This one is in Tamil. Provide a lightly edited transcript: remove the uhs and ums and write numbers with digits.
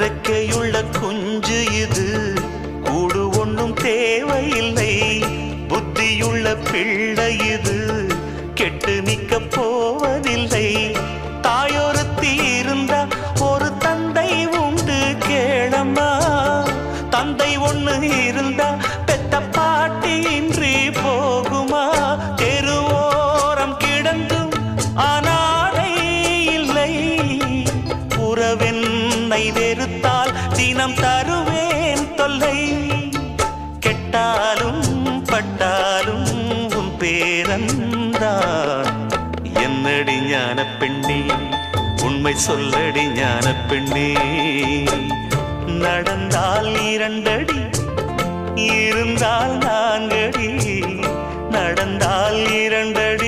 ரெக்கையுள்ள குஞ்சு இது, கூடு ஒன்றும் தேவையில்லை. புத்தியுள்ள பிள்ளை இது, கெட்டு நிக்க போவதில்லை. தாயொருத்தி இருந்தா ஒரு தந்தை உண்டு கேளம்மா. தந்தை ஒண்ணு இருந்தா பெத்த பாட்டி இன்றி போகுமா? தெருவோரம் கிடந்தும் அனாதை இல்லை. உறவென்னை வெறுத்தால் தினம் தருவேன் தொல்லை. கெட்டாலும் பட்டாலும் உன் பேரன்தான். என்னடி ஞான பெண்ணே, உண்மை சொல்லடி ஞான பெண்ணே. நடந்தால் 2 அடி, இருந்தால் 4 அடி. நடந்தால் 2 அடி,